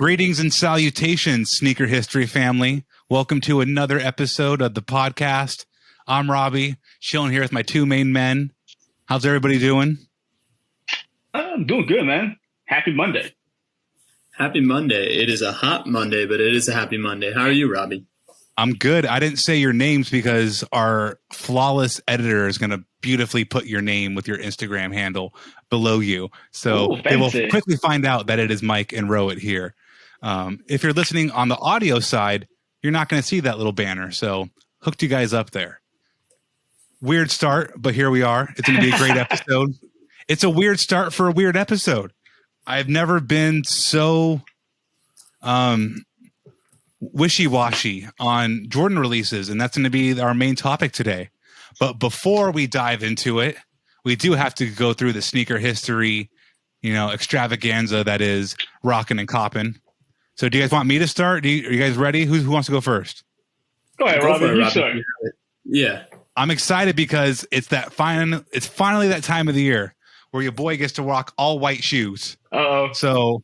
Greetings and salutations, Sneaker History family. Welcome to another episode of the podcast. I'm Robbie, chilling here with my two main men. How's everybody doing? I'm doing good, man. Happy Monday. Happy Monday. It is a hot Monday, but it is a happy Monday. How are you, Robbie? I'm good. I didn't say your names because our flawless editor is going to beautifully put your name with your Instagram handle below you. So they will quickly find out that it is Mike and Rohit here. If you're listening on the audio side, you're not going to see that little banner. So hooked you guys up there. Weird start, but here we are. It's going to be a great episode. It's a weird start for a weird episode. I've never been so wishy-washy on Jordan releases, and that's going to be our main topic today. But before we dive into it, we do have to go through the sneaker history, extravaganza that is Rockin' and Coppin'. So do you guys want me to start? Are you guys ready? Who wants to go first? Go ahead, Robbie. You start. Yeah. I'm excited because it's finally that time of the year where your boy gets to rock all white shoes. Uh-oh. So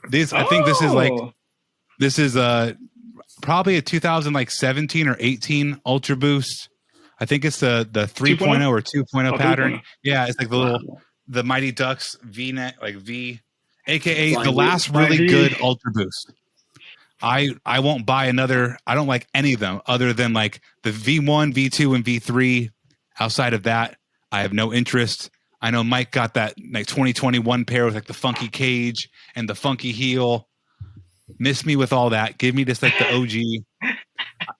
I think this is probably a 2017 or 18 Ultra Boost. I think it's the 3.0 or 2.0 pattern. 3.0. Yeah, it's like the Mighty Ducks V-neck, like V, aka the last really good Ultra Boost. I won't buy another. I don't like any of them other than like the V1, V2, and V3. Outside of that, I have no interest. I know Mike got that like 2021 pair with like the funky cage and the funky heel. Miss me with all that. Give me just like the OG.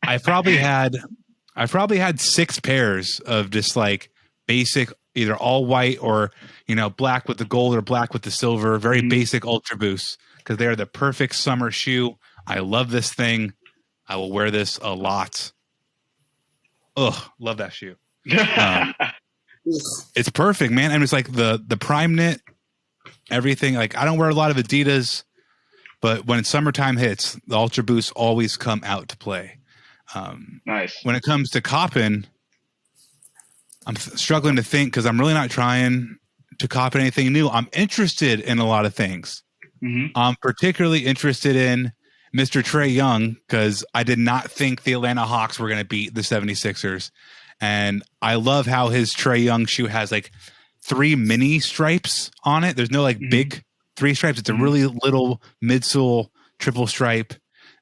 I probably had 6 pairs of just like basic, either all white or black with the gold or black with the silver. Very basic Ultra Boosts because they are the perfect summer shoe. I love this thing. I will wear this a lot. Ugh, love that shoe. It's perfect, man. And it's like the prime knit, everything. Like I don't wear a lot of Adidas, but when summertime hits, the Ultra Boosts always come out to play. Nice. When it comes to Coppin', I'm struggling to think because I'm really not trying to copy anything new. I'm interested in a lot of things. Mm-hmm. I'm particularly interested in Mr. Trey Young because I did not think the Atlanta Hawks were going to beat the 76ers. And I love how his Trey Young shoe has like 3 mini stripes on it. There's no like big 3 stripes. It's a really little midsole triple stripe.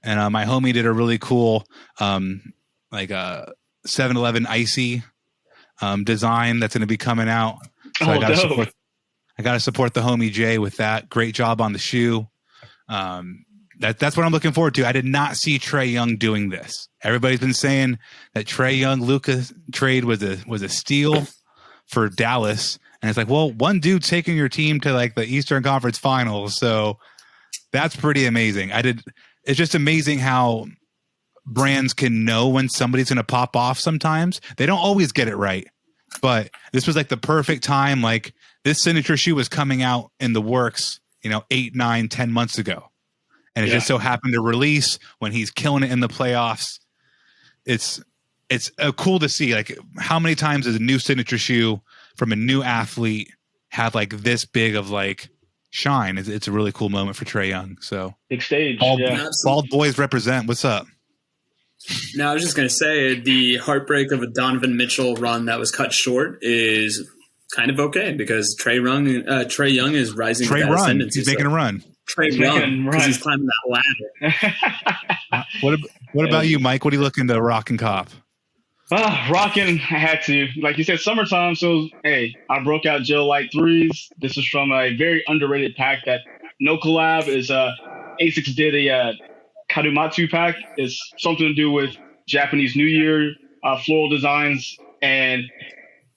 And my homie did a really cool like a 7-Eleven icy design that's going to be coming out. So I got to support the homie Jay with that. Great job on the shoe. That's what I'm looking forward to. I did not see Trey Young doing this. Everybody's been saying that Trey Young Luka trade was a steal for Dallas, and it's like, well, one dude taking your team to like the Eastern Conference Finals, so that's pretty amazing. It's just amazing how brands can know when somebody's going to pop off. Sometimes they don't always get it right, but this was like the perfect time. Like this signature shoe was coming out in the works, 8, 9, 10 months ago. And it just so happened to release when he's killing it in the playoffs. It's cool to see like how many times does a new signature shoe from a new athlete have like this big of like shine. It's a really cool moment for Trey Young. So big stage. Bald boys represent. What's up? Now I was just gonna say the heartbreak of a Donovan Mitchell run that was cut short is kind of okay because Trey Young is rising to that ascendancy. He's making a run. Trey Young, because he's climbing that ladder. What about you, Mike? What are you looking to rock and cop? Rockin', I had to. Like you said, summertime. So, hey, I broke out Gel Light 3s. This is from a very underrated pack that no collab is. ASICS did a Karumatsu pack. It's something to do with Japanese New Year, floral designs, and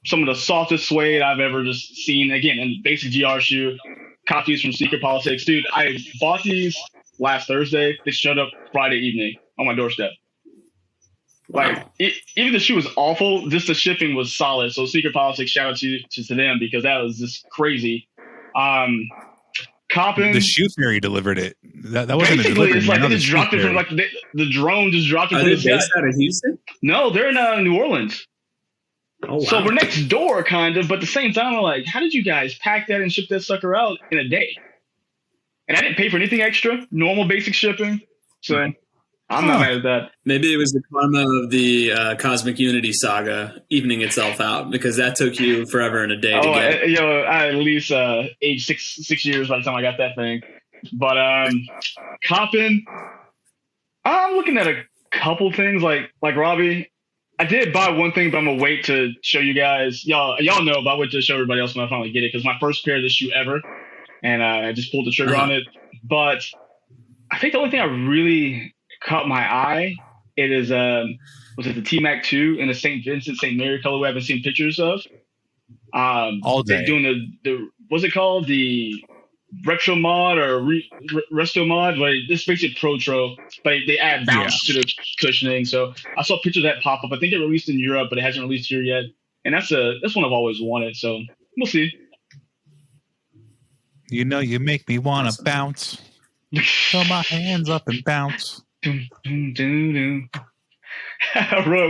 some of the softest suede I've ever just seen. Again, in basic GR shoe. Copies from Secret Politics. Dude, I bought these last Thursday. They showed up Friday evening on my doorstep. Like, even the shoe was awful. Just the shipping was solid. So Secret Politics, shout out to them because that was just crazy. Coppin. The shoe fairy delivered it. That wasn't a delivery. It's like they just dropped it from like the drone just dropped it from the sky. Are they based out of Houston? No, they're in New Orleans. Oh, wow. So we're next door, kind of, but at the same time, I'm like, how did you guys pack that and ship that sucker out in a day? And I didn't pay for anything extra, normal basic shipping. So I'm not mad at that. Maybe it was the karma of the Cosmic Unity saga evening itself out, because that took you forever and a day to get. I at least age 6 years by the time I got that thing. But Coppin, I'm looking at a couple things like Robbie. I did buy one thing, but I'm gonna wait to show you guys. Y'all know, but I wait to show everybody else when I finally get it, because my first pair of this shoe ever, and I just pulled the trigger on it. But I think the only thing I really caught my eye, it is was it the T-Mac 2 in the St. Vincent St. Mary colorway I've been seeing pictures of. All day. They're doing the what's it called, the retro mod or resto mod, but this makes it protro, but they add bounce to the cushioning. So I saw a picture of that pop up. I think it released in Europe, but it hasn't released here yet. And that's one I've always wanted. So we'll see. You know, you make me want to bounce. Throw my hands up and bounce. Roy,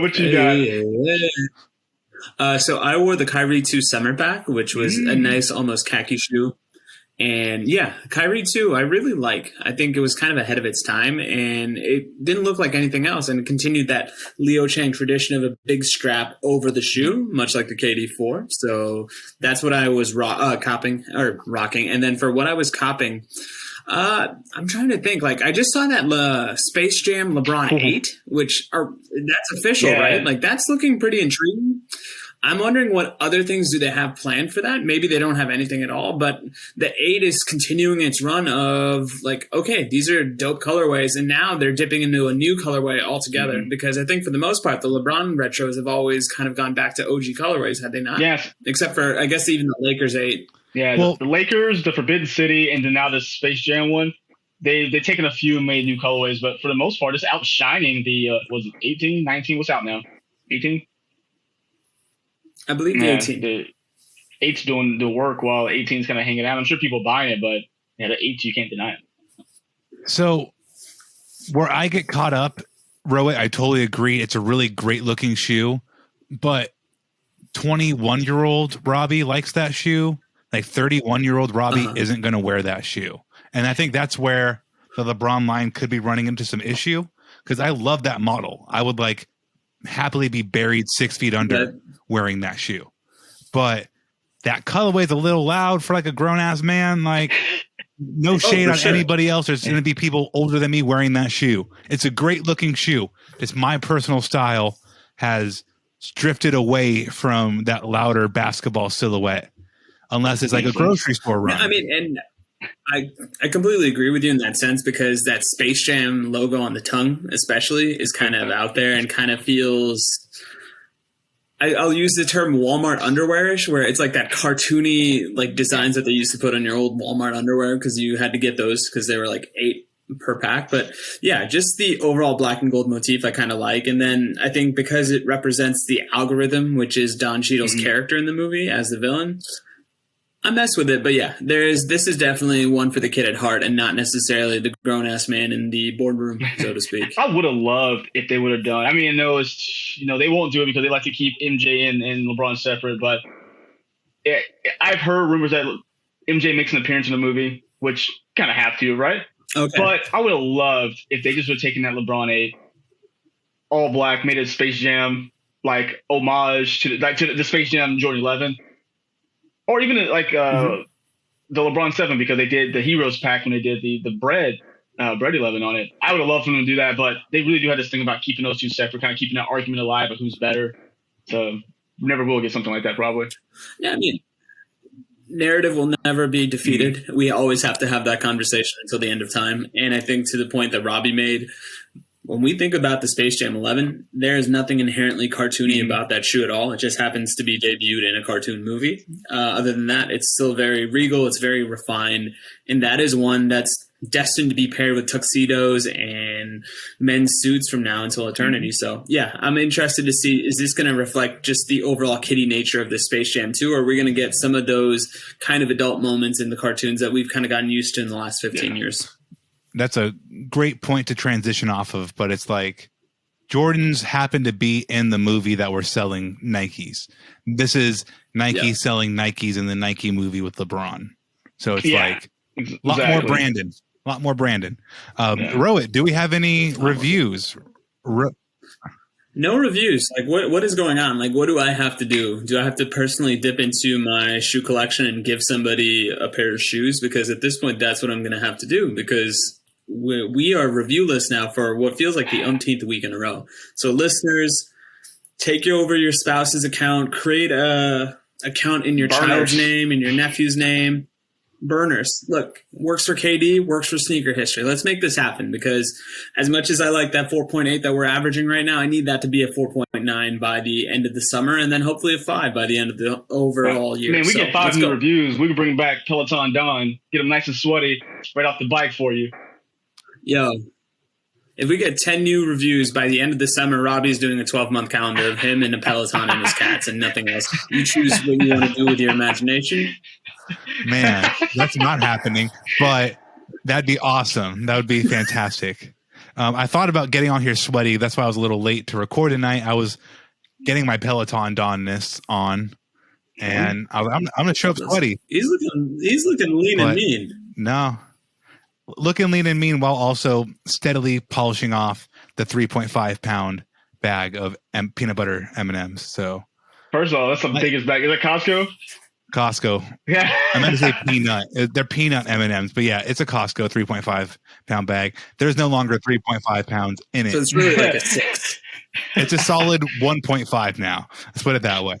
what you got? So I wore the Kyrie 2 summer pack, which was a nice, almost khaki shoe. And yeah, Kyrie 2, I really like. I think it was kind of ahead of its time, and it didn't look like anything else. And it continued that Liu Chang tradition of a big strap over the shoe, much like the KD4. So that's what I was rocking. And then for what I was copping, I'm trying to think. Like, I just saw that Space Jam LeBron 8, that's official, right? Like, that's looking pretty intriguing. I'm wondering what other things do they have planned for that? Maybe they don't have anything at all, but the 8 is continuing its run of like, okay, these are dope colorways, and now they're dipping into a new colorway altogether, because I think for the most part, the LeBron retros have always kind of gone back to OG colorways, had they not? Yes. Except for, I guess, even the Lakers 8. Yeah, well, the Lakers, the Forbidden City, and then now the Space Jam one. They've taken a few and made new colorways, but for the most part, it's outshining the, was it 18, 19? What's out now? 18? I believe the 18. The 8's doing the work while 18's kind of hanging out. I'm sure people buying it, but the 8 you can't deny it. So where I get caught up, Rohit, I totally agree. It's a really great looking shoe, but 21-year-old Robbie likes that shoe. Like 31-year-old Robbie isn't going to wear that shoe. And I think that's where the LeBron line could be running into some issue, because I love that model. I would like happily be buried 6 feet under wearing that shoe. But that colorway is a little loud for like a grown-ass man. Like, no shade on anybody else. There's going to be people older than me wearing that shoe. It's a great-looking shoe. It's my personal style has drifted away from that louder basketball silhouette, unless it's like a grocery store run. I mean, and I completely agree with you in that sense, because that Space Jam logo on the tongue especially is kind of out there and kind of feels, I'll use the term Walmart underwearish, where it's like that cartoony like designs that they used to put on your old Walmart underwear, because you had to get those because they were like $8 per pack. But yeah, just the overall black and gold motif I kind of like. And then I think because it represents the algorithm, which is Don Cheadle's character in the movie as the villain, I mess with it. But yeah, this is definitely one for the kid at heart, and not necessarily the grown-ass man in the boardroom, so to speak. I would have loved if they would have done. I mean, I know they won't do it because they like to keep MJ and LeBron separate. But I've heard rumors that MJ makes an appearance in the movie, which kind of have to, right? Okay. But I would have loved if they just would have taken that LeBron 8, all black, made it Space Jam like homage to the Space Jam Jordan 11. Or even like the LeBron 7, because they did the Heroes pack when they did the bread 11 on it. I would have loved for them to do that, but they really do have this thing about keeping those two separate, kind of keeping that argument alive of who's better. So we never will get something like that, probably. Yeah, I mean, narrative will never be defeated. We always have to have that conversation until the end of time. And I think to the point that Robbie made, when we think about the Space Jam 11, there is nothing inherently cartoony about that shoe at all. It just happens to be debuted in a cartoon movie. Other than that, it's still very regal. It's very refined. And that is one that's destined to be paired with tuxedos and men's suits from now until eternity. So, yeah, I'm interested to see, is this going to reflect just the overall kiddie nature of the Space Jam 2, or are we going to get some of those kind of adult moments in the cartoons that we've kind of gotten used to in the last 15 years? That's a great point to transition off of, but it's like Jordans happen to be in the movie that we're selling Nikes. This is Nike selling Nikes in the Nike movie with LeBron. So it's like A lot more Brandon. A lot more Brandon. Rohit, do we have any reviews? No reviews. Like, what is going on? Like, what do I have to do? Do I have to personally dip into my shoe collection and give somebody a pair of shoes? Because at this point, that's what I'm going to have to do, because we are reviewless now for what feels like the umpteenth week in a row. So listeners, take over your spouse's account, create a account in your child's name, in your nephew's name. Burners. Look, works for KD, works for sneaker history. Let's make this happen, because as much as I like that 4.8 that we're averaging right now, I need that to be a 4.9 by the end of the summer, and then hopefully a 5 by the end of the overall year. Man, we get 5 new reviews. We can bring back Peloton Dawn, get them nice and sweaty right off the bike for you. Yo, if we get 10 new reviews by the end of the summer, Robbie's doing a 12-month calendar of him and a Peloton and his cats and nothing else. You choose what you want to do with your imagination. Man, that's not happening, but that'd be awesome. That would be fantastic. I thought about getting on here sweaty. That's why I was a little late to record tonight. I was getting my Peloton Donness on, and I'm going to show up sweaty. He's looking lean and mean. No. Looking lean and mean while also steadily polishing off the 3.5-pound bag of peanut butter M&Ms. So, first of all, that's the biggest bag. Is it Costco? Costco. Yeah. I meant to say peanut. They're peanut M&Ms, but yeah, it's a Costco 3.5-pound bag. There's no longer 3.5 pounds in it. So it's really like a 6. It's a solid 1.5 now. Let's put it that way.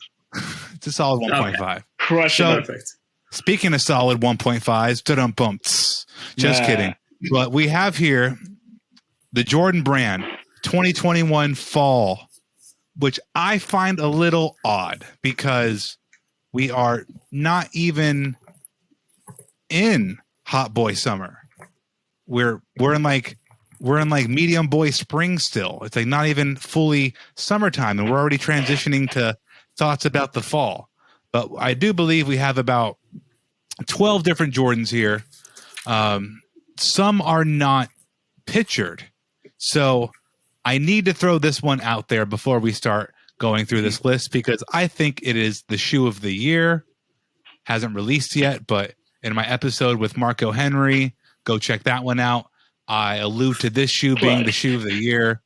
It's a solid 1.5. Okay. Crush it. Perfect. Speaking of solid 1.5s, just kidding. But we have here the Jordan Brand 2021 Fall, which I find a little odd because we are not even in hot boy summer. We're in like medium boy spring still. It's like not even fully summertime, and we're already transitioning to thoughts about the fall. But I do believe we have about 12 different Jordans here. Some are not pictured. So I need to throw this one out there before we start going through this list, because I think it is the shoe of the year. Hasn't released yet, but in my episode with Marco Henry, go check that one out. I allude to this shoe being the shoe of the year.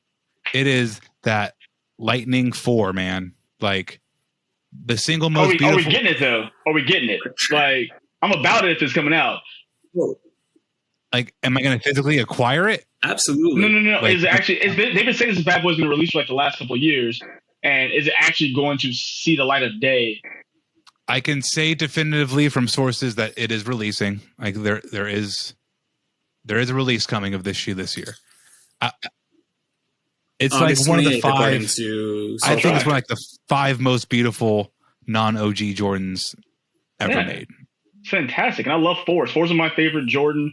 It is that Lightning 4, man. Like the single most beautiful. Are we getting it though? Are we getting it? Like, I'm about it if it's coming out. Like, am I going to physically acquire it? Absolutely. No. Like, is it actually? They've been saying this bad boy's going to release for like the last couple of years, and is it actually going to see the light of day? I can say definitively from sources that it is releasing. Like there is a release coming of this shoe this year. It's August like one of the 5. I think it's one of like the 5 most beautiful non-OG Jordans ever made. Fantastic, and I love 4s. 4s are my favorite Jordan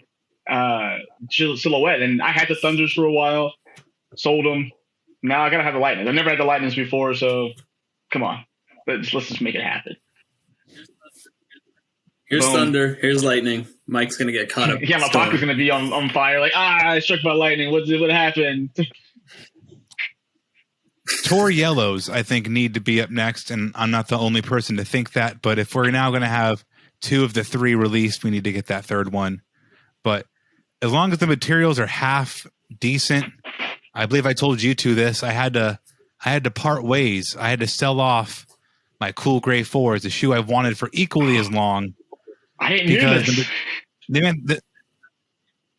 silhouette, and I had the Thunders for a while, sold them. Now I gotta have the Lightnings. I've never had the Lightnings before, so come on, let's just make it happen. Here's Boom. Thunder. Here's Lightning. Mike's gonna get caught up. Yeah, my pocket's gonna be on fire. Like, I struck by lightning. What happened? Tour Yellows, I think, need to be up next, and I'm not the only person to think that. But if we're now going to have 2 of the 3 released, we need to get that third one. But as long as the materials are half decent, I believe I told you two this. I had to part ways. I had to sell off my Cool Gray 4s, a shoe I've wanted for equally as long. I didn't hear this.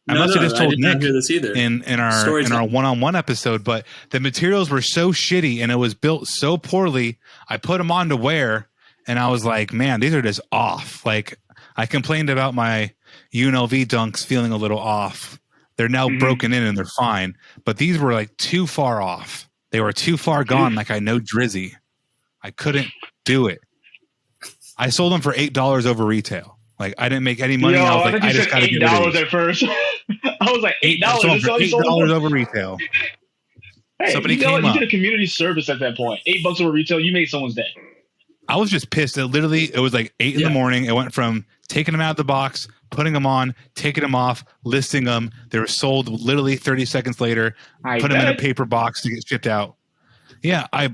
I must have just told Nick this either. in our one-on-one episode, but the materials were so shitty and it was built so poorly. I put them on to wear, and I was like, man, these are just off. Like, I complained about my UNLV dunks feeling a little off. They're now broken in and they're fine, but these were like too far off. They were too far gone. Like I know Drizzy. I couldn't do it. I sold them for $8 over retail. Like I didn't make any money. Yo, I was like, I just gotta get $8 at first. I was like, $8. $8 over retail. Hey, somebody came up. You did a community service at that point. $8 over retail. You made someone's day. I was just pissed. It was like 8 in the morning. It went from taking them out of the box, putting them on, taking them off, listing them. They were sold literally 30 seconds later. Put them in a paper box to get shipped out. Yeah, I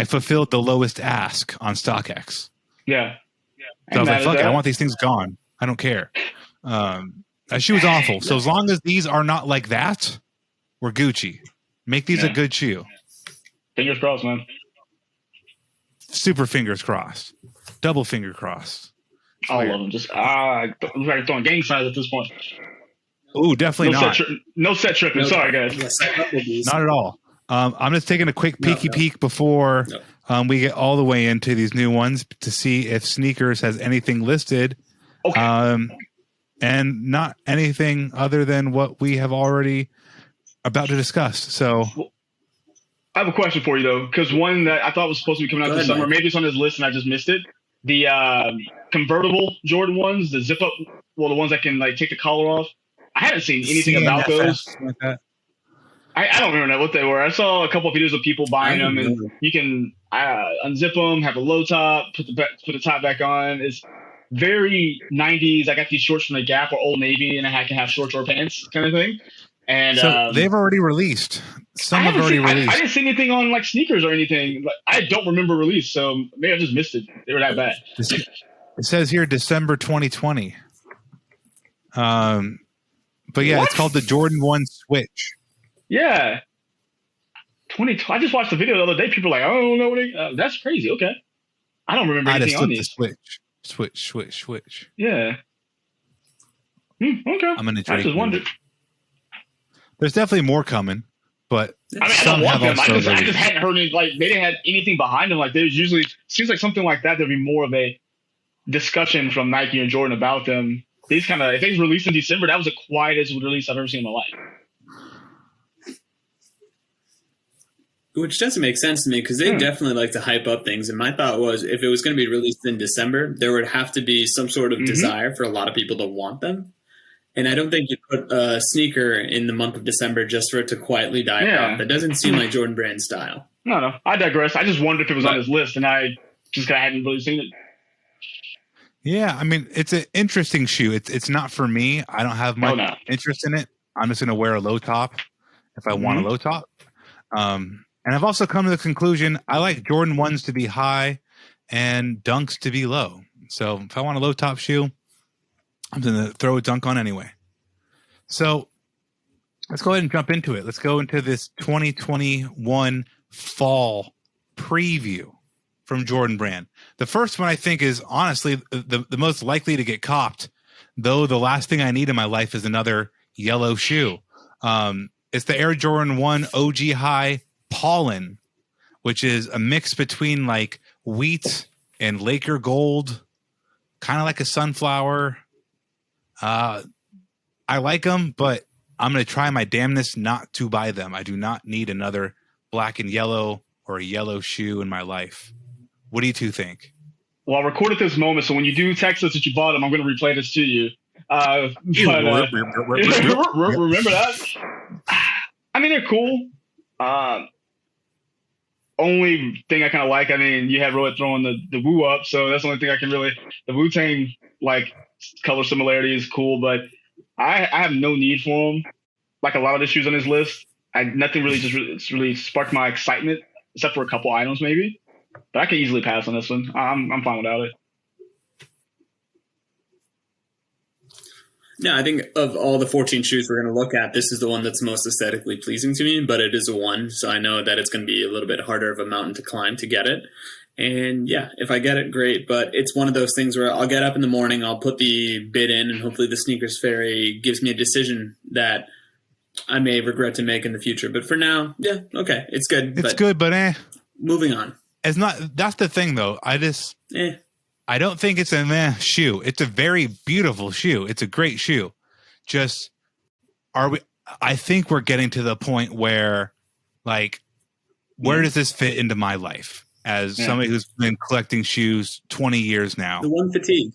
fulfilled the lowest ask on StockX. Yeah. So I was like, fuck it, I want these things gone. I don't care. That shoe is awful. So as long as these are not like that, we're Gucci. Make these a good shoe. Fingers crossed, man. Super fingers crossed. Double finger crossed. All of them. Just I'm like throwing gang signs at this point. Ooh, definitely not. No set tripping. Sorry, guys. Not at all. I'm just taking a quick peek before we get all the way into these new ones to see if Sneakers has anything listed. Okay. And not anything other than what we have already about to discuss. So I have a question for you, though, because one that I thought was supposed to be coming out this summer, maybe it's on this list and I just missed it. The convertible Jordan ones, the zip up, the ones that can like take the collar off. I haven't seen anything about those. Like that. I don't remember what they were. I saw a couple of videos of people buying them, and you can unzip them, have a low top, put the top back on. It's very 90s. I got these shorts from the Gap or Old Navy, and I can have shorts or pants kind of thing. And so they've already released. Some have already released. I didn't see anything on like Sneakers or anything. I don't remember release, so maybe I just missed it. They were that bad. It says here December 2020. But yeah, It's called the Jordan 1 Switch. Yeah. 2020. I just watched the video the other day. People are like, I don't know what that's crazy. Okay. I don't remember anything on these. Switch. Yeah. Okay. I'm gonna. I just wondered. There's definitely more coming, but I don't want them. I just hadn't heard any, like they didn't have anything behind them. Like there's usually seems like something like that. There'd be more of a discussion from Nike and Jordan about them. These kind of if they released in December, that was the quietest release I've ever seen in my life. Which doesn't make sense to me because they definitely like to hype up things. And my thought was if it was going to be released in December, there would have to be some sort of desire for a lot of people to want them. And I don't think you put a sneaker in the month of December just for it to quietly die out. That doesn't seem like Jordan Brand style. No. I digress. I just wondered if it was on his list, and I just hadn't really seen it. Yeah, I mean, it's an interesting shoe. It's not for me. I don't have much interest in it. I'm just going to wear a low top if I want a low top. And I've also come to the conclusion I like Jordan 1s to be high and Dunks to be low. So if I want a low top shoe, I'm going to throw a Dunk on anyway. So let's go ahead and jump into it. Let's go into this 2021 fall preview from Jordan Brand. The first one I think is honestly the most likely to get copped, though the last thing I need in my life is another yellow shoe. It's the Air Jordan 1 OG High Pollen, which is a mix between like wheat and Laker gold, kind of like a sunflower. I like them, but I'm going to try my damnness not to buy them. I do not need another black and yellow or a yellow shoe in my life. What do you two think? Well, I recorded this moment, so when you do text us that you bought them, I'm going to replay this to you. Remember that? I mean, they're cool. Only thing I kind of like, I mean, you had Rohit throwing the Woo up, so that's the only thing I can really. The Wu-Tang like color similarity is cool, but I have no need for them. Like a lot of the shoes on this list, nothing really sparked my excitement, except for a couple items maybe. But I can easily pass on this one. I'm fine without it. No, I think of all the 14 shoes we're going to look at, this is the one that's most aesthetically pleasing to me, but it is a 1, so I know that it's going to be a little bit harder of a mountain to climb to get it. And yeah, if I get it, great, but it's one of those things where I'll get up in the morning, I'll put the bid in, and hopefully the Sneakers Fairy gives me a decision that I may regret to make in the future. But for now, yeah, okay, it's good. It's good, but moving on. It's not. That's the thing, though. I don't think it's a meh shoe. It's a very beautiful shoe. It's a great shoe. Just I think we're getting to the point where, like, where does this fit into my life as somebody who's been collecting shoes 20 years now? The one fatigue.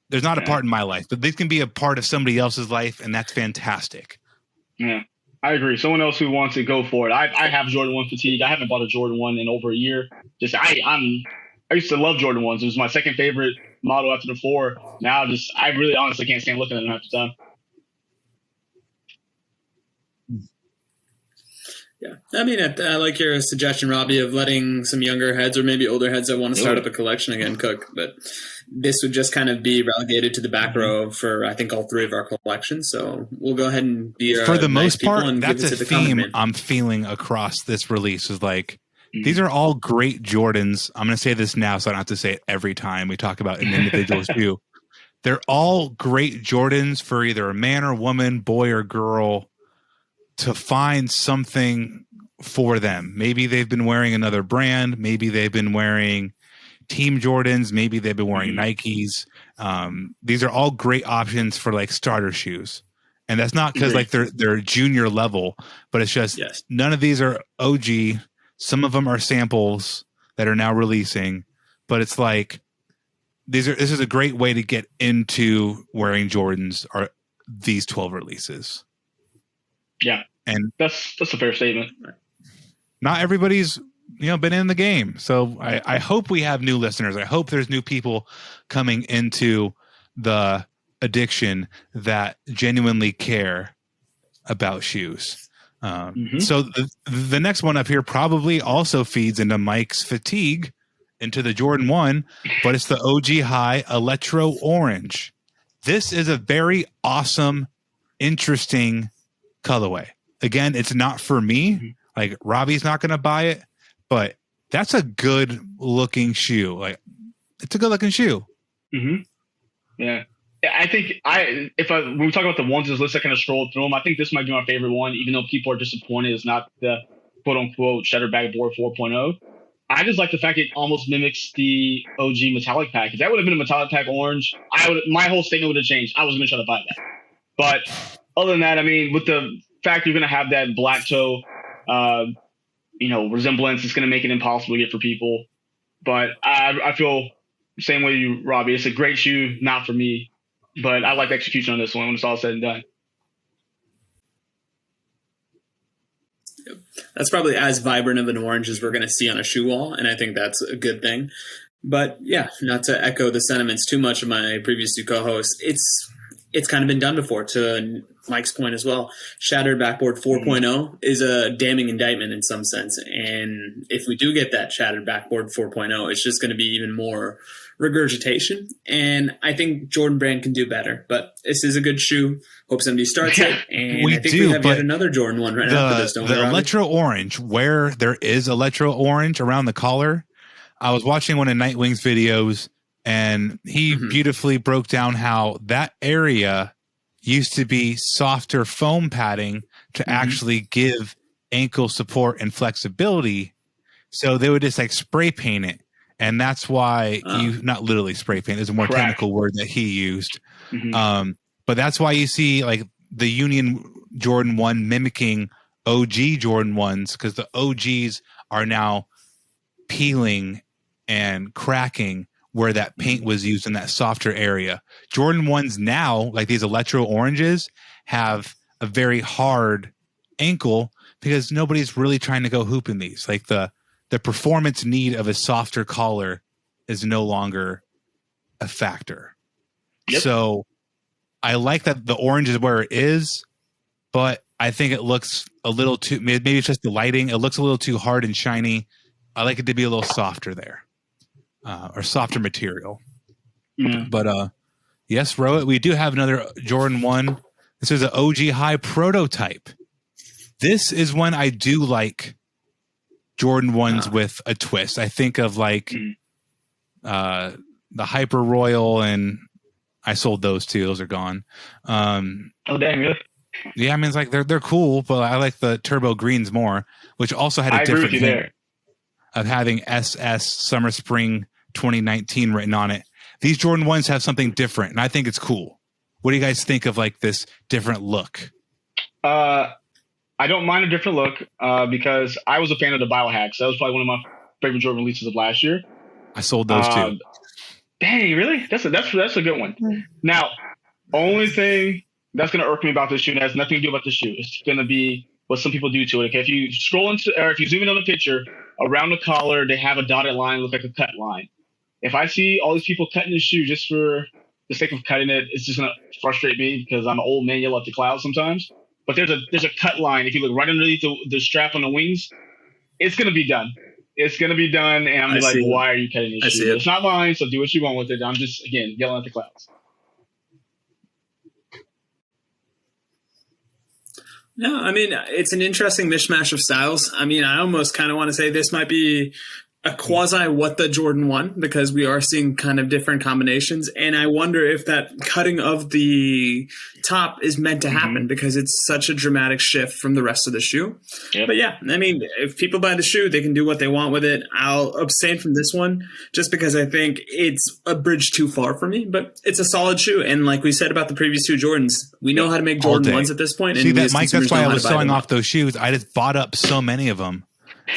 There's not a part in my life, but this can be a part of somebody else's life, and that's fantastic. Yeah, I agree. Someone else who wants to go for it. I have Jordan 1 fatigue. I haven't bought a Jordan 1 in over a year. I used to love Jordan 1s. It was my second favorite model after the 4. Now I really honestly can't stand looking at them half the time. Yeah. I mean, I like your suggestion, Robbie, of letting some younger heads or maybe older heads that want to start up a collection again cook. But this would just kind of be relegated to the back row for, I think, all three of our collections. So we'll go ahead and be for the nice most part. and That's give it a to the common theme man. I'm feeling across this release. Is like these are all great Jordans. I'm going to say this now, so I don't have to say it every time we talk about an individual shoe. They're all great Jordans for either a man or woman, boy or girl, to find something for them. Maybe they've been wearing another brand. Maybe they've been wearing Team Jordans. Maybe they've been wearing Nikes. These are all great options for like starter shoes. And that's not because like they're junior level, but it's just none of these are OG. Some of them are samples that are now releasing, but it's like this is a great way to get into wearing Jordans, are these 12 releases. Yeah. And that's a fair statement. Not everybody's been in the game. So I hope we have new listeners. I hope there's new people coming into the addiction that genuinely care about shoes. So the next one up here probably also feeds into Mike's fatigue into the Jordan 1, but it's the OG High Electro Orange. This is a very awesome, interesting colorway. Again, it's not for me. Like Robbie's not going to buy it, but that's a good looking shoe. Like it's a good looking shoe. Yeah. I think when we talk about the ones in this list, I kind of scrolled through them. I think this might be my favorite one, even though people are disappointed it's not the quote unquote Shattered Backboard 4.0. I just like the fact it almost mimics the OG metallic pack. If that would have been a metallic pack orange, my whole statement would have changed. I was going to try to buy that. But other than that, I mean, with the fact you're going to have that black toe, resemblance, it's going to make it impossible to get for people. But I feel the same way you, Robbie. It's a great shoe, not for me. But I like the execution on this one when it's all said and done. That's probably as vibrant of an orange as we're going to see on a shoe wall, and I think that's a good thing. But yeah, not to echo the sentiments too much of my previous two co-hosts, it's kind of been done before, to Mike's point as well. Shattered Backboard 4.0 is a damning indictment in some sense, and if we do get that Shattered Backboard 4.0, it's just going to be even more regurgitation, and I think Jordan Brand can do better, but this is a good shoe. Hope somebody starts it, and I think we have yet another Jordan one right after this, don't we, the Electro Orange, where there is Electro Orange around the collar. I was watching one of Nightwing's videos, and he beautifully broke down how that area used to be softer foam padding to actually give ankle support and flexibility, so they would just like spray paint it. And that's why not literally spray paint, is a more technical word that he used. But that's why you see like the Union Jordan 1 mimicking OG Jordan 1s, because the OGs are now peeling and cracking where that paint was used in that softer area. Jordan 1s now, like these Electro Oranges, have a very hard ankle because nobody's really trying to go hoop in these. Like the performance need of a softer collar is no longer a factor. So I like that the orange is where it is, but I think it looks a little too, maybe it's just the lighting. It looks a little too hard and shiny. I like it to be a little softer there, or softer material. But yes, Rohit, we do have another Jordan 1. This is an OG High prototype. This is when I do like Jordan 1s with a twist. I think of like the Hyper Royal, and I sold those too. Those are gone. Oh, dang, really? Yeah, I mean, it's like they're cool, but I like the Turbo Greens more, which also had a different hint there of having SS Summer Spring 2019 written on it. These Jordan 1s have something different, and I think it's cool. What do you guys think of like this different look? I don't mind a different look because I was a fan of the Biohacks. That was probably one of my favorite Jordan releases of last year. I sold those too. Dang, really? That's a good one. Now, only thing that's going to irk me about this shoe, and has nothing to do about the shoe, it's going to be what some people do to it. Okay, if you scroll into, or if you zoom in on the picture, around the collar, they have a dotted line, look like a cut line. If I see all these people cutting this shoe just for the sake of cutting it, it's just going to frustrate me because I'm an old man yell at the clouds sometimes. But there's a cut line. If you look right underneath the strap on the wings, it's going to be done. It's gonna be done, and I'm like, why are you cutting this shoe? It's not mine, so do what you want with it. I'm just again yelling at the clouds. No, I mean, it's an interesting mishmash of styles. I mean, I almost kind of want to say this might be a quasi what the Jordan 1 because we are seeing kind of different combinations. And I wonder if that cutting of the top is meant to happen because it's such a dramatic shift from the rest of the shoe. Yep. But yeah, I mean, if people buy the shoe, they can do what they want with it. I'll abstain from this one just because I think it's a bridge too far for me, but it's a solid shoe. And like we said about the previous two Jordans, we know how to make Jordan 1s at this point. See that, Mike, that's why I was selling off those shoes. I just bought up so many of them.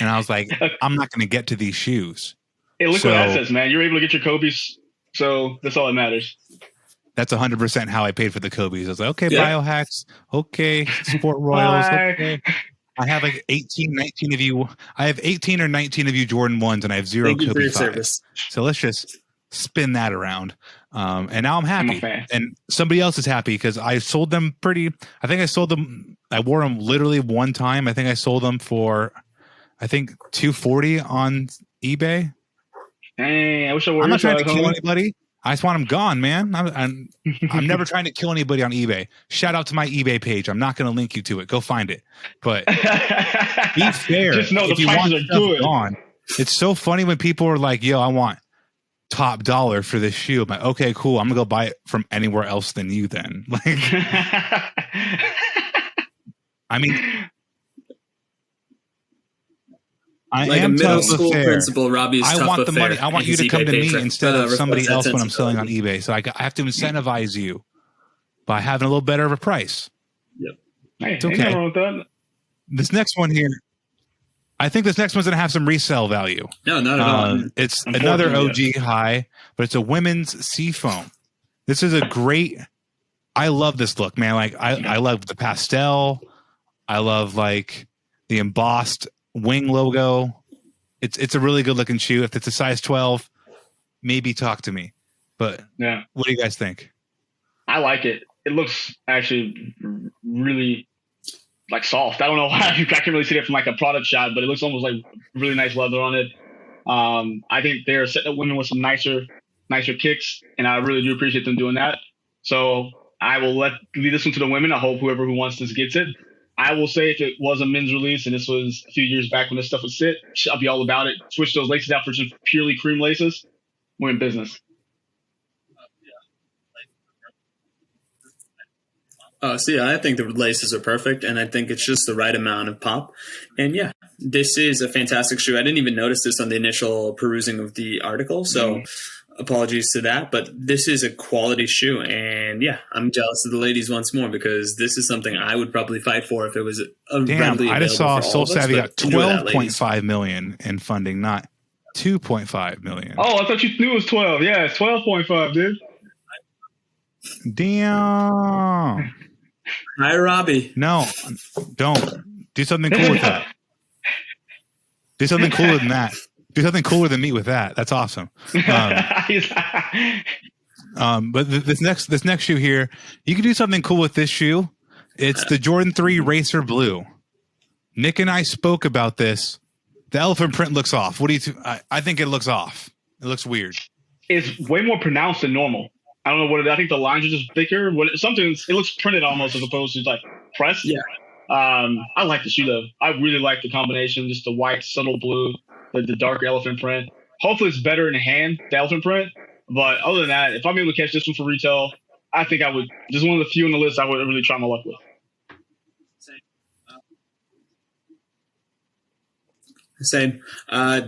And I was like, I'm not going to get to these shoes. Hey, look what that says, man. You're able to get your Kobe's, so that's all that matters. That's 100% how I paid for the Kobe's. I was like, okay, Biohacks, okay, Sport Royals, okay. I have like 18, 19 of you. I have 18 or 19 of you Jordan 1s, and I have 0 Kobe 5s. So let's just spin that around. And now I'm happy. And somebody else is happy because I sold them I think I sold them. I wore them literally one time. I think I sold them for $240 on eBay. Dang, I wish I wore. I'm not trying to kill anybody. I just want them gone, man. I'm never trying to kill anybody on eBay. Shout out to my eBay page. I'm not going to link you to it. Go find it. But be fair. Just know if the you want prices are good. Gone, it's so funny when people are like, "Yo, I want top dollar for this shoe." I'm like, okay, cool. I'm gonna go buy it from anywhere else than you. Then, like, I mean. Like a middle school principal, Robbie's I tough want the affair. money. I want you to come to me instead of somebody else when I'm selling on eBay. So I have to incentivize you by having a little better of a price. Yep. Hey, it's okay. This next one here, I think this next one's going to have some resale value. No, not at all. It's another OG high, but it's a women's Seafoam. This is a great. I love this look, man. Like I love the pastel. I love like the embossed wing logo. It's a really good looking shoe. If it's a size 12, maybe talk to me. But what do you guys think? I like it. It looks actually really like soft. I don't know why I can't really see it from like a product shot, but it looks almost like really nice leather on it. I think they're setting up women with some nicer kicks, and I really do appreciate them doing that. So I will leave this one to the women. I hope who wants this gets it. I will say if it was a men's release and this was a few years back when this stuff was sit, I'll be all about it. Switch those laces out for just purely cream laces. We're in business. I think the laces are perfect, and I think it's just the right amount of pop. And yeah, this is a fantastic shoe. I didn't even notice this on the initial perusing of the article, so apologies to that. But this is a quality shoe, and yeah, I'm jealous of the ladies once more because this is something I would probably fight for if it was readily available. I just saw Soul Savvy got $12.5 million in funding, not $2.5 million. Oh, I thought you knew it was 12. Yeah, it's 12.5, dude. Damn. Hi, Robbie. No, don't. Do something cool with that. Do something cooler than that. Do something cooler than me with that. That's awesome. But this next shoe here, you can do something cool with this shoe. It's the Jordan 3 Racer Blue. Nick and I spoke about this. The elephant print looks off. What do you? I think it looks off. It looks weird. It's way more pronounced than normal. I don't know what it is. I think the lines are just thicker. It looks printed almost as opposed to like pressed. Yeah. I like the shoe though. I really like the combination, just the white subtle blue, the dark elephant print. Hopefully it's better in the hand, the elephant print. But other than that, if I'm able to catch this one for retail, I think I would. This is one of the few on the list I would really try my luck with. Same.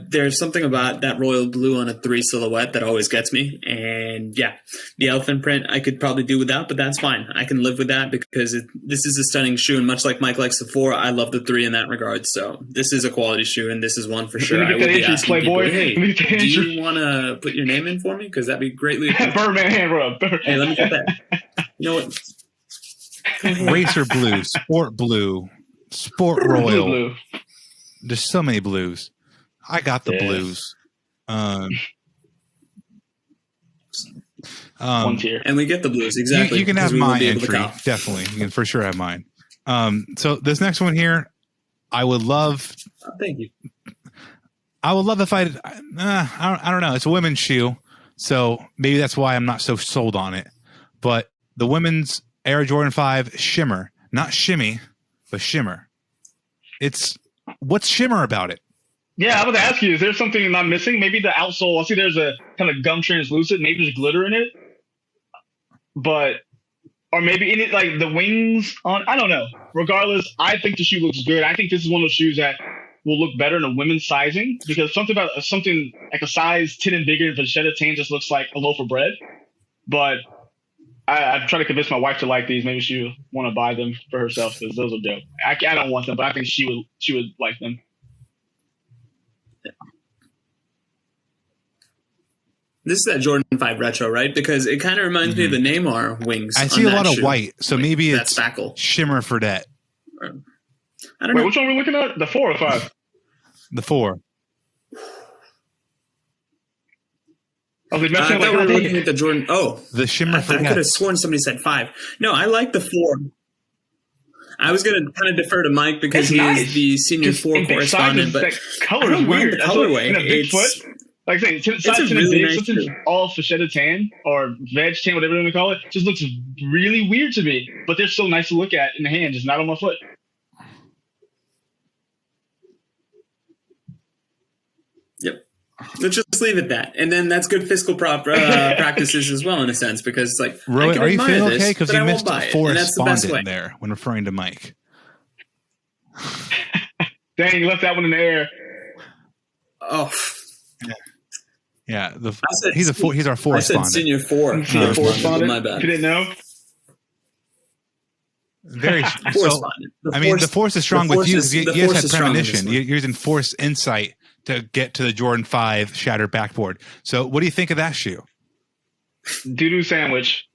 There's something about that royal blue on a 3 silhouette that always gets me. And yeah, the elephant print I could probably do without, but that's fine. I can live with that because this is a stunning shoe. And much like Mike likes the 4, I love the 3 in that regard. So this is a quality shoe, and this is one for sure. I will be asking people, hey, do you want to put your name in for me? Because that'd be greatly appreciated. Birdman hand rub. Hey, let me get that. You know what? Racer Blue, Sport Blue, Sport Royal. Blue. There's so many blues. I got the blues. One tier. And we get the blues, exactly. You can have my entry. Definitely. You can for sure have mine. So this next one here, I would love. Thank you. I would love if I don't know. It's a women's shoe, so maybe that's why I'm not so sold on it. But the women's Air Jordan 5 Shimmer, not shimmy, but Shimmer. What's Shimmer about it? Yeah, I was going to ask you, is there something I'm missing? Maybe the outsole. I see there's a kind of gum translucent. Maybe there's glitter in it. Or maybe in it, like the wings on, I don't know. Regardless, I think the shoe looks good. I think this is one of those shoes that will look better in a women's sizing, because something like a size 10 and bigger in vachetta tan just looks like a loaf of bread. But I've tried to convince my wife to like these. Maybe she would want to buy them for herself, because those are dope. I don't want them, but I think she would like them. This is that Jordan 5 retro, right? Because it kind of reminds me of the Neymar wings. I see a lot of white, so like maybe that it's spackle. Shimmer for that. I don't know. Which one are we looking at? The 4 or 5? The 4. Oh, they I thought we were looking at the Jordan. Oh, the Shimmer for I that. could have sworn somebody said 5. No, I like the 4. I was going to kind of defer to Mike because he is the senior 4 correspondent, but that color is weird. The colorway. In a big foot. Like I say, size 10 really big, nice something shoe. all fachetta tan or veg tan, whatever you want to call it, just looks really weird to me. But they're so nice to look at in the hand, just not on my foot. Yep. Let's just leave it at that. And then that's good fiscal practices as well, in a sense, because it's like, Roy, I can are you admire feeling this, okay? Because but you I won't missed buy it. for And that's the best way. respondent there when referring to Mike. Dang, you left that one in the air. Oh, Yeah, he's our 4 I said respondent. senior 4. Senior correspondent. My bad. You didn't know? Very. So, Correspondent. The force is strong with you because you guys had is strong in this premonition. one. You're using force insight to get to the Jordan 5 shattered backboard. So, what do you think of that shoe? Doo-doo sandwich.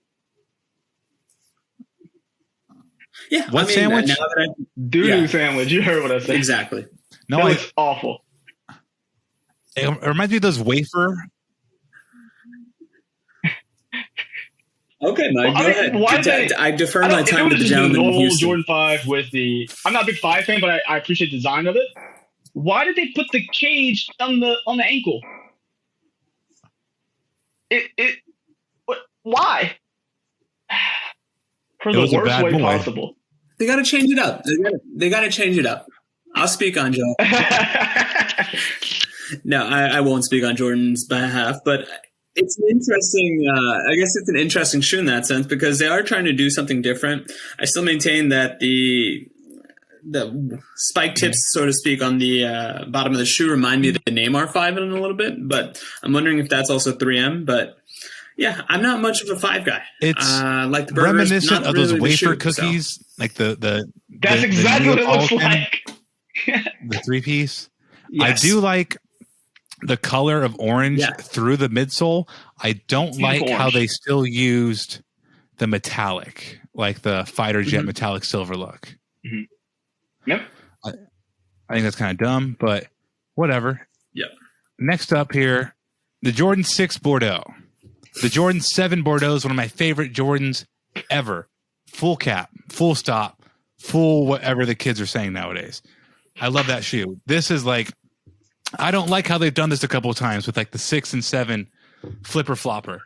Yeah, What sandwich? Doo-doo sandwich. You heard what I said. Exactly. No, That looks awful. it reminds me of those wafer. Okay, Mike, go ahead. Why did they, I defer my time to the gentleman in normal Houston. Jordan 5 with the. I'm not a big 5 fan, but I appreciate the design of it. Why did they put the cage on the ankle? Why? For It the was a worst bad way boy. possible. They got to change it up. They got to change it up. I'll speak on Joe. No, I won't speak on Jordan's behalf, but it's an interesting. I guess it's an interesting shoe in that sense because they are trying to do something different. I still maintain that the spike tips, so to speak, on the bottom of the shoe remind me of the Neymar 5 in a little bit, but I'm wondering if that's also 3M. But yeah, I'm not much of a 5 guy. It's like the burgers, reminiscent not of those really the wafer shoe, cookies, like the. That's exactly what it looks like. The 3-piece. Yes. I do like the color of orange Yeah. through the midsole. I don't like orange. how they still used the metallic, like the fighter jet metallic silver look. Yep. I think that's kind of dumb, but whatever. Yep. Next up here, the Jordan 6 Bordeaux. The Jordan 7 Bordeaux is one of my favorite Jordans ever. Full cap, full stop, full whatever the kids are saying nowadays. I love that shoe. This is like, I don't like how they've done this a couple of times with like the 6 and 7 flipper flopper.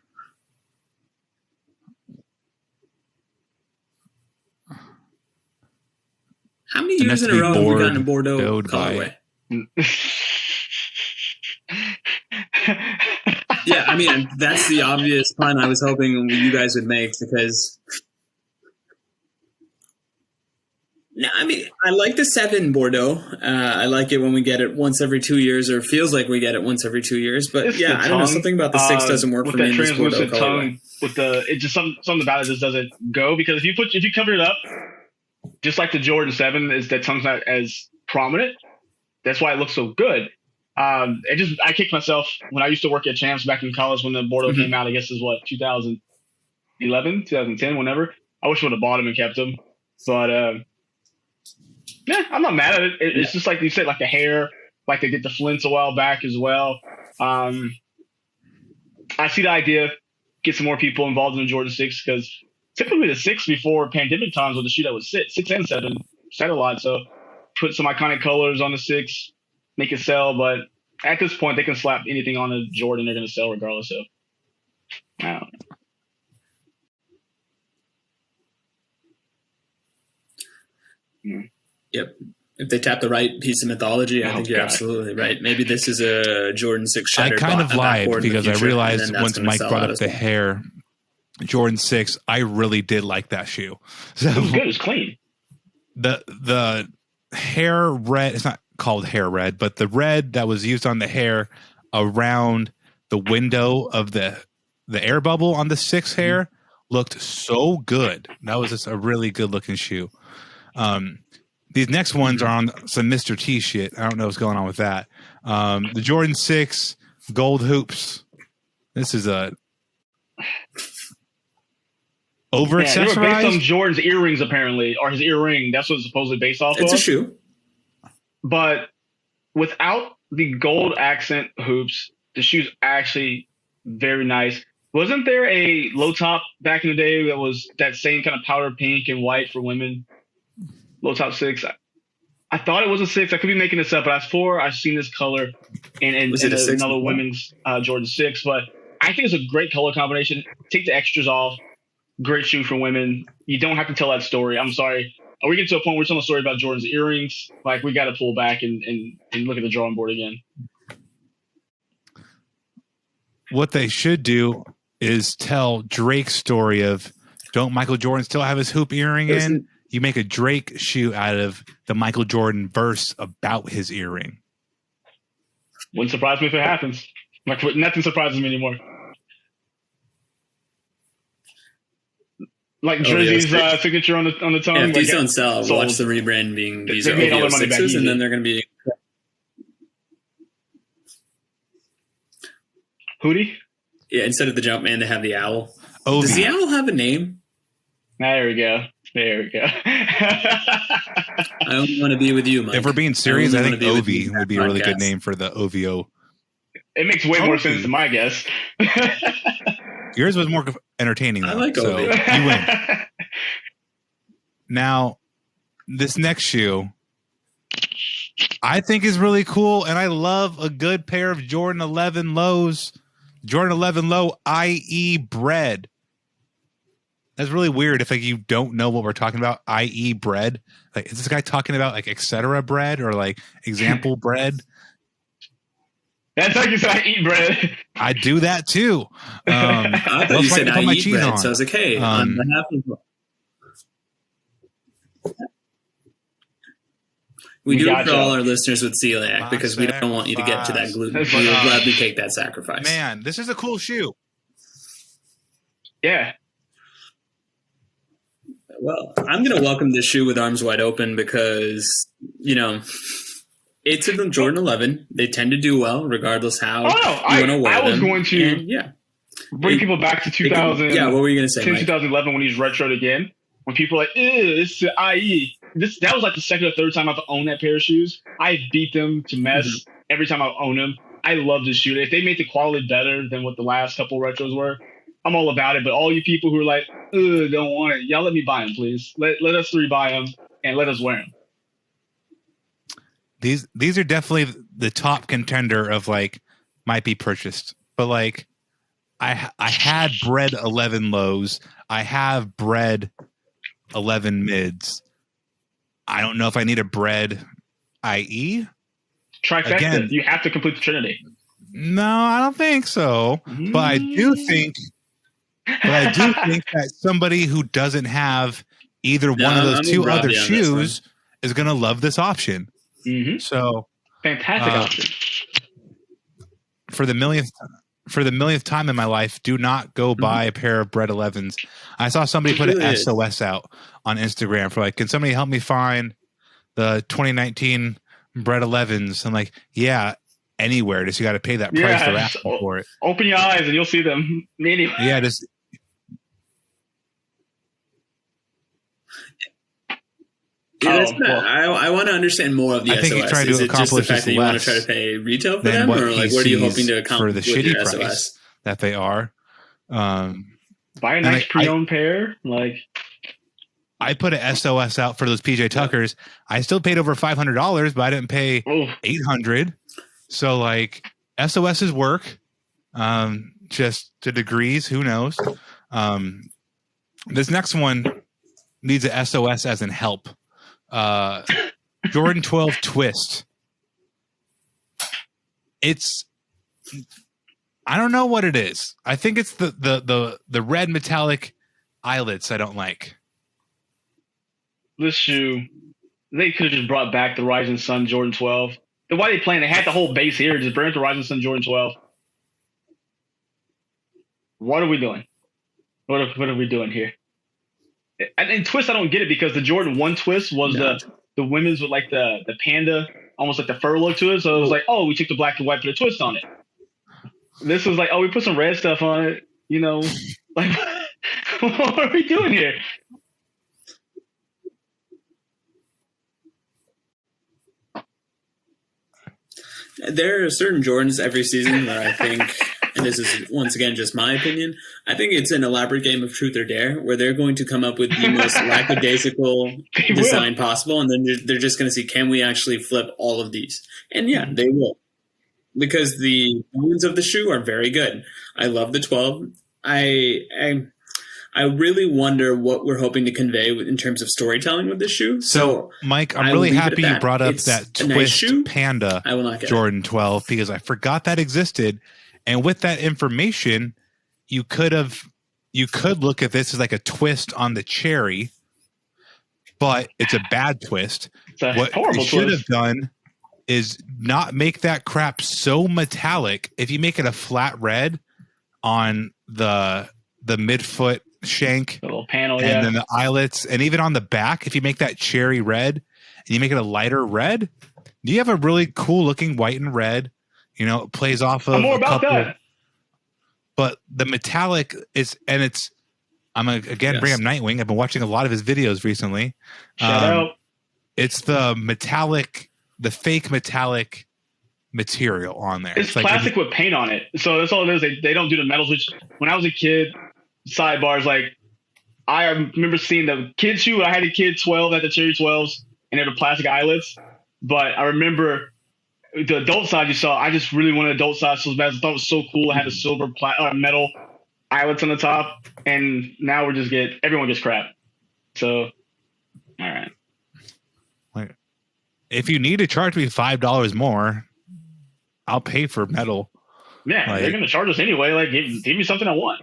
How many years in a row have we gotten a Bordeaux colorway? Yeah, I mean, that's the obvious pun I was hoping you guys would make because... No, I mean, I like the 7 Bordeaux. I like it when we get it once every 2 years, or feels like we get it once every 2 years. But It's yeah, the I don't know. tongue, Something about the 6 doesn't work for me in this Bordeaux colorway. tongue with it just something about it just doesn't go, because if you cover it up, just like the Jordan 7, is that tongue's not as prominent. That's why it looks so good. I kicked myself when I used to work at Champs back in college when the Bordeaux came out. I guess is what 2011, 2010, whenever. I wish I would have bought them and kept them, but. Yeah, I'm not mad at it. It's just like you said, like the hair, like they did the Flints a while back as well. I see the idea, get some more people involved in the Jordan 6, because typically the 6 before pandemic times was the shoe that was 6 and 7 set a lot. So put some iconic colors on the 6, make it sell. But at this point, they can slap anything on a Jordan, they're going to sell regardless of. I don't know. Yep. If they tap the right piece of mythology, I think you're absolutely right. Maybe this is a Jordan 6 I shattered. kind of lied because I realized once Mike brought up the well. hair, Jordan 6, I really did like that shoe. So It was good. It was clean. The hair red, it's not called hair red, but the red that was used on the hair around the window of the air bubble on the 6 hair looked so good. That was just a really good looking shoe. These next ones are on some Mr. T shit. I don't know what's going on with that. The Jordan 6 gold hoops. This is a over accessorized. They were based on Jordan's earrings, apparently, or his earring. That's what it's supposedly based off of. It's a shoe. But without the gold accent hoops, the shoe's actually very nice. Wasn't there a low top back in the day that was that same kind of powder pink and white for women? Low top 6. I thought it was a 6. I could be making this up, but I've seen this color in another women's Jordan 6. But I think it's a great color combination. Take the extras off. Great shoe for women. You don't have to tell that story. I'm sorry. We get to a point where we're telling a story about Jordan's earrings. Like, we got to pull back and look at the drawing board again. What they should do is tell Drake's story of, don't Michael Jordan still have his hoop earring in? You make a Drake shoe out of the Michael Jordan verse about his earring. Wouldn't surprise me if it happens. Like, nothing surprises me anymore. Like Drizzy's signature on the tongue. Yeah, if these don't sell, sold. watch the rebrand being these they are made all OVO their money back 6s, easy. and then they're going to be. Hootie? Yeah, instead of the Jumpman, they have the owl. OV. Does the owl have a name? There we go. I only want to be with you, Mike. If we're being serious, I think OV OV would be a really good name for the OVO. It makes way more sense than my guess. Yours was more entertaining, though. I like so OV. You win. Now, this next shoe, I think is really cool, and I love a good pair of Jordan 11 lows. Jordan 11 low, i.e. bread. That's really weird if like you don't know what we're talking about, i.e. bread. Like, is this guy talking about like etc. bread or like example bread? That's like you said, I eat bread. I do that too. I thought you said I eat bread, on. so I was like, hey, on behalf of... We do it for all our listeners with celiac because we don't want you to get to that gluten. We will gladly take that sacrifice. Man, this is a cool shoe. Yeah. Well, I'm going to welcome this shoe with arms wide open because, you know, it's a Jordan 11. They tend to do well regardless how you want to wear them. I was going to bring people back to 2000. Yeah, what were you going to say, Mike? 2011 when he's retroed again. When people are like, this is IE. That was like the second or third time I've owned that pair of shoes. I beat them to mess every time I own them. I love this shoe. If they make the quality better than what the last couple retros were, I'm all about it. But all you people who are like, don't want it, y'all let me buy them, please. Let us three buy them and let us wear them. These are definitely the top contender of like might be purchased. But like I had bread 11 lows. I have bread 11 mids. I don't know if I need a bread IE. Trifecta. Again, you have to complete the trinity. No, I don't think so. But I do think that somebody who doesn't have either one of those two other shoes is going to love this option. Mm-hmm. So fantastic option. For the millionth time in my life, do not go buy a pair of bread 11s. I saw somebody put an SOS out on Instagram for like, can somebody help me find the 2019 bread 11s? I'm like, yeah, anywhere. Just you got to pay that price they're asking for it. Open your eyes and you'll see them. Anyway. Yeah, just. I want to understand more of the SOS. I think you're trying to accomplish the fact that you want to try to pay retail for them, or like what are you hoping to accomplish for the shitty with your price SOS? that they are? Buy a nice pre-owned pair. Like I put an SOS out for those PJ Tuckers. I still paid over $500, but I didn't pay $800. So like SOS's work, just to degrees, who knows? This next one needs a SOS as in help. Jordan 12 Twist. I don't know what it is. I think it's the red metallic eyelets I don't like. This shoe, they could have just brought back the Rising Sun Jordan 12. Why are they playing? They had the whole base here. Just bring up the Rising Sun Jordan 12. What are we doing? What are we doing here? And Twist, I don't get it because the Jordan 1 Twist was the women's with like the panda, almost like the fur look to it. So it was like, oh, we took the black and white, put a twist on it. This was like, oh, we put some red stuff on it. You know, like, what are we doing here? There are certain Jordans every season where I think, and this is once again just my opinion, I think it's an elaborate game of truth or dare where they're going to come up with the most lackadaisical design possible, and then they're just going to see, can we actually flip all of these? And yeah, they will. Because the bones of the shoe are very good. I love the 12. I really wonder what we're hoping to convey in terms of storytelling with this shoe. So, Mike, I'm really happy you brought up that Twist nice Panda I will not get Jordan 12 because I forgot that existed. And with that information, you could look at this as like a twist on the cherry, but it's a bad twist. What you should have done is not make that crap so metallic. If you make it a flat red on the midfoot shank, the little panel, and then the eyelets, and even on the back, if you make that cherry red and you make it a lighter red, you have a really cool looking white and red. You know, it plays off of I'm more about that. But the metallic is, and it's, I'm going to again bring up Nightwing. I've been watching a lot of his videos recently. Shout out. It's the metallic, the fake metallic material on there. It's plastic with paint on it. So that's all it is. They don't do the metals, which when I was a kid, sidebars, like I remember seeing the kid shoe. I had a kid 12 at the Cherry 12s and they were plastic eyelets. But I remember the adult side you saw, I just really wanted adult side so bad. I thought it was so cool. It had the silver metal eyelets on the top. And now everyone gets crap. So, all right. Like, if you need to charge me $5 more, I'll pay for metal. Yeah, they're going to charge us anyway. Like, give me something I want.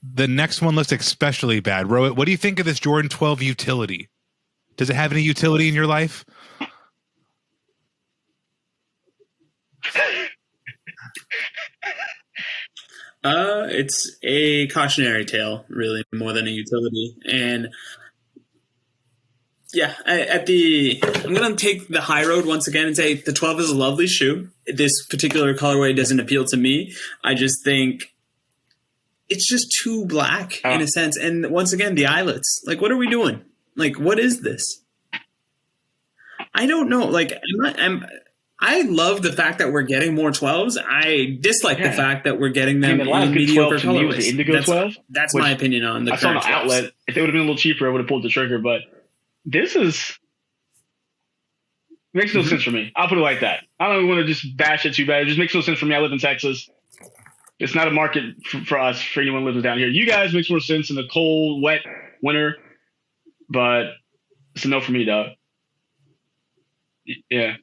The next one looks especially bad. Rohit, what do you think of this Jordan 12 utility? Does it have any utility in your life? It's a cautionary tale, really, more than a utility. And yeah, I'm going to take the high road once again and say the 12 is a lovely shoe. This particular colorway doesn't appeal to me. I just think it's just too black in a sense. And once again, the eyelets. Like, what are we doing? Like, what is this? I don't know. Like, I love the fact that we're getting more 12s. I dislike the fact that we're getting them in mediocre colorways. Indigo 12. That's my opinion on the I saw the outlet. If they would have been a little cheaper, I would have pulled the trigger. But this makes no sense for me. I'll put it like that. I don't want to just bash it too bad. It just makes no sense for me. I live in Texas. It's not a market for us, for anyone living down here. You guys makes more sense in the cold, wet winter. But it's a no for me, dog. Yeah.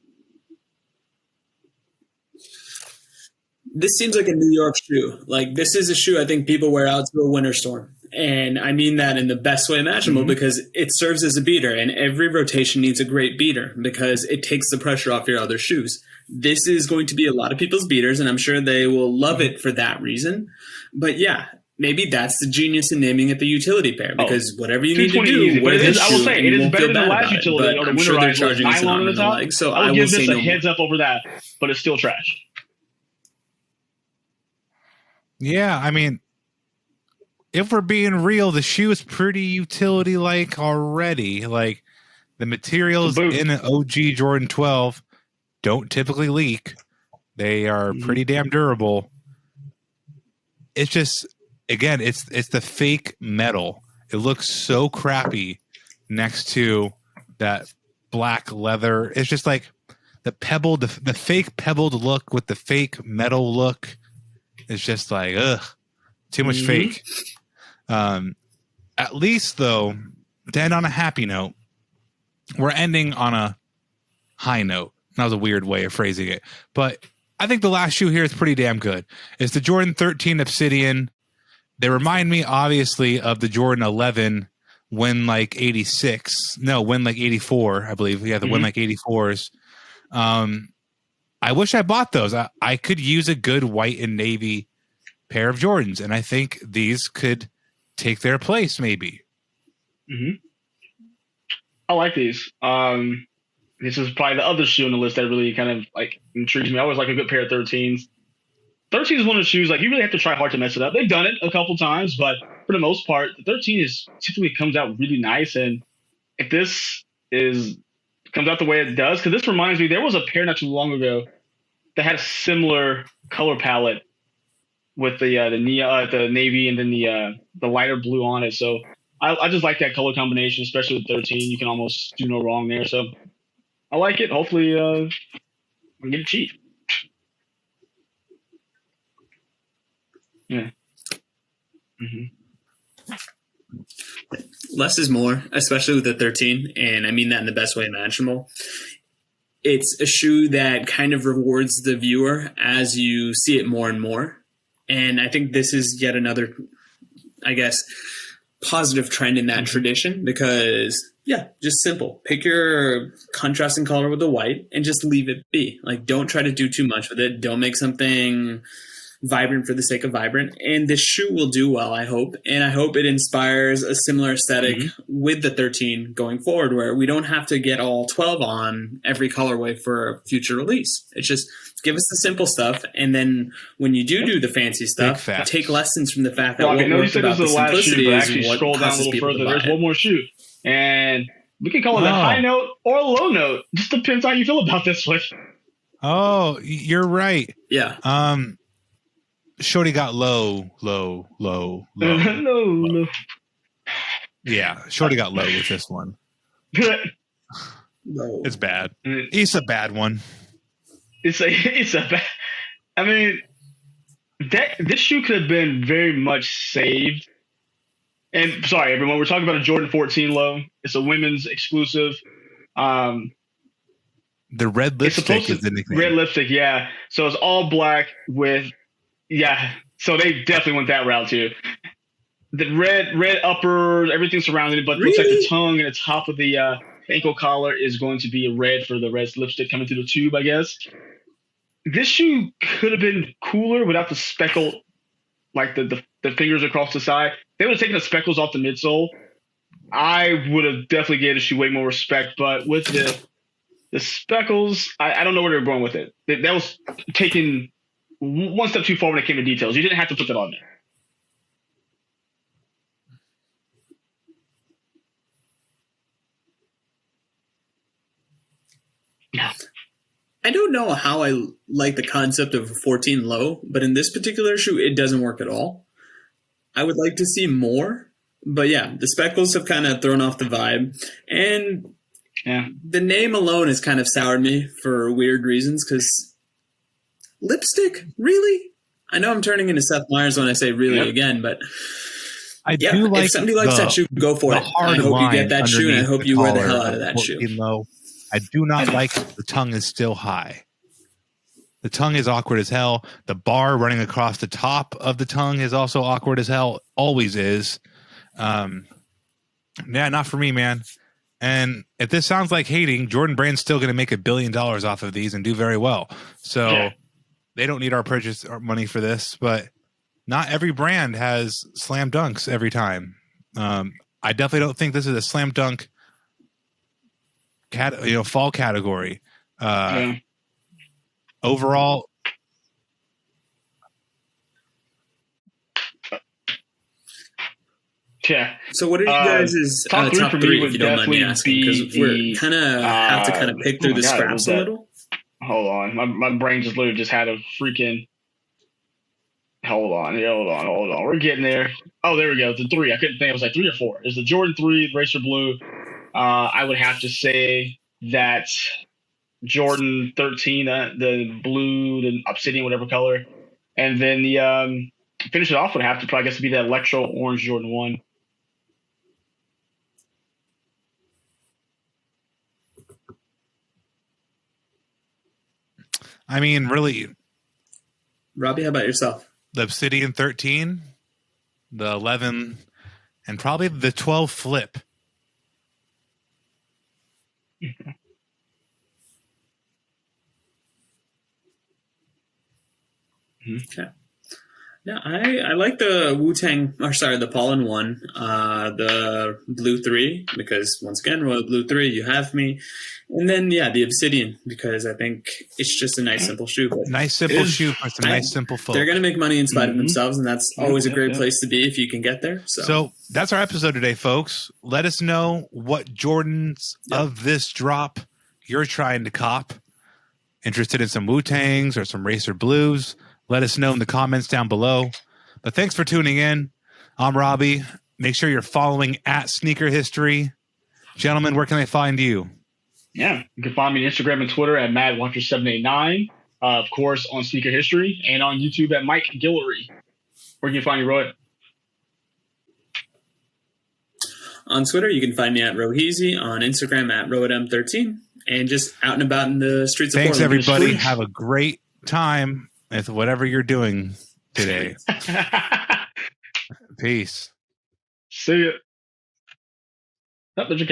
This seems like a New York shoe. Like, this is a shoe I think people wear out to a winter storm. And I mean that in the best way imaginable because it serves as a beater, and every rotation needs a great beater because it takes the pressure off your other shoes. This is going to be a lot of people's beaters, and I'm sure they will love it for that reason. But yeah, maybe that's the genius in naming it the utility pair because whatever you need to do, wear this shoe. I will say it is better than the last utility or the winterized nylon on the top. Leg, so I will give this a heads up over that, but it's still trash. Yeah, I mean, if we're being real, the shoe is pretty utility-like already. Like, the materials in an OG Jordan 12 don't typically leak. They are pretty damn durable. It's just, again, it's the fake metal. It looks so crappy next to that black leather. It's just like, the pebbled, the fake pebbled look with the fake metal look is just like, ugh, too much fake. At least, though, to end on a happy note, we're ending on a high note. That was a weird way of phrasing it. But I think the last shoe here is pretty damn good. It's the Jordan 13 Obsidian. They remind me, obviously, of the Jordan 11 Win Like 86. No, Win Like 84, I believe. Yeah, the Win Like 84s. I wish I bought those. I could use a good white and navy pair of Jordans, and I think these could take their place, maybe. I like these. This is probably the other shoe on the list that really kind of like intrigues me. I always like a good pair of 13s. 13 is one of the shoes like you really have to try hard to mess it up. They've done it a couple times, but for the most part, the 13 is typically comes out really nice. And if this comes out the way it does, because this reminds me, there was a pair not too long ago that had a similar color palette with the navy and then the lighter blue on it. So I just like that color combination, especially with 13. You can almost do no wrong there. So I like it. Hopefully, I can get it cheap. Yeah. Less is more, especially with the 13, and I mean that in the best way imaginable. It's a shoe that kind of rewards the viewer as you see it more and more. And I think this is yet another, I guess, positive trend in that tradition because, yeah, just simple. Pick your contrasting color with the white and just leave it be. Like, don't try to do too much with it. Don't make something vibrant for the sake of vibrant. And this shoe will do well, I hope. And I hope it inspires a similar aesthetic with the 13 going forward, where we don't have to get all 12 on every colorway for a future release. It's just give us the simple stuff. And then when you do the fancy stuff, take lessons from the fact that what worked about the simplicity is what causes people to buy it. There's one more shoe. And we can call it a high note or a low note. Just depends how you feel about this one. Oh, you're right. Yeah. Shorty got low. No. Yeah, Shorty got low with this one. No. It's bad. It's a bad one. It's a bad. I mean, this shoe could have been very much saved. And sorry, everyone, we're talking about a Jordan 14 low. It's a women's exclusive. The red lipstick is the nickname. Red lipstick, yeah. So it's all black with. Yeah, so they definitely went that route too. The red upper, everything surrounding it, but it looks like the tongue and the top of the ankle collar is going to be a red for the red lipstick coming through the tube, I guess. This shoe could have been cooler without the speckle, like the fingers across the side. They would have taken the speckles off the midsole. I would have definitely gave the shoe way more respect, but with the speckles, I don't know where they're going with it. That was taken one step too far when it came to details. You didn't have to put that on there. Yeah. I don't know how I like the concept of a 14 low, but in this particular shoe, it doesn't work at all. I would like to see more, but yeah, the speckles have kind of thrown off the vibe. And the name alone has kind of soured me for weird reasons because lipstick? Really? I know I'm turning into Seth Meyers when I say really again, but I do like if somebody likes that shoe, go for it. I hope you get that shoe, and I hope you wear the hell out of that shoe. Low. I do not like the tongue is still high. The tongue is awkward as hell. The bar running across the top of the tongue is also awkward as hell. Always is. Yeah, not for me, man. And if this sounds like hating, Jordan Brand's still going to make $1 billion off of these and do very well. So they don't need our purchase or money for this, but not every brand has slam dunks every time. I definitely don't think this is a slam dunk fall category. Overall, So what are you guys' top three, if you don't mind me asking? Because we're kind of have to kind of pick through the scraps a little. Hold on. My brain just literally just had a freaking... Hold on. We're getting there. Oh, there we go. The three. I couldn't think. It was like 3 or 4. It's the Jordan 3, Racer Blue. I would have to say that Jordan 13, the blue, the Obsidian, whatever color, and then the finish it off would have to probably guess be the Electro Orange Jordan 1. I mean, really, Robbie, how about yourself? the Obsidian 13, the 11, and probably the 12 flip. Okay. Yeah, I like the the Pollen one, the Blue 3, because once again, Royal Blue 3, you have me. And then, the Obsidian, because I think it's just a nice, simple shoe. But Nice, simple shoe for some nice, simple folk. they're going to make money in spite of themselves, and that's always a great place to be if you can get there. So that's our episode today, folks. Let us know what Jordans of this drop you're trying to cop. Interested in some Wu-Tangs or some Racer Blues? Let us know in the comments down below. But thanks for tuning in. I'm Robbie. Make sure you're following at Sneaker History. Gentlemen, where can they find you? Yeah, you can find me on Instagram and Twitter at MadWatcher789. Of course, on Sneaker History, and on YouTube at Mike Guillory. Where can you find you, Roy? On Twitter, you can find me at Roheezy. On Instagram at RohitM13. And just out and about in the streets of Thanks, Portland. everybody. Have a great time with whatever you're doing today. Peace. See ya. Oh, there's your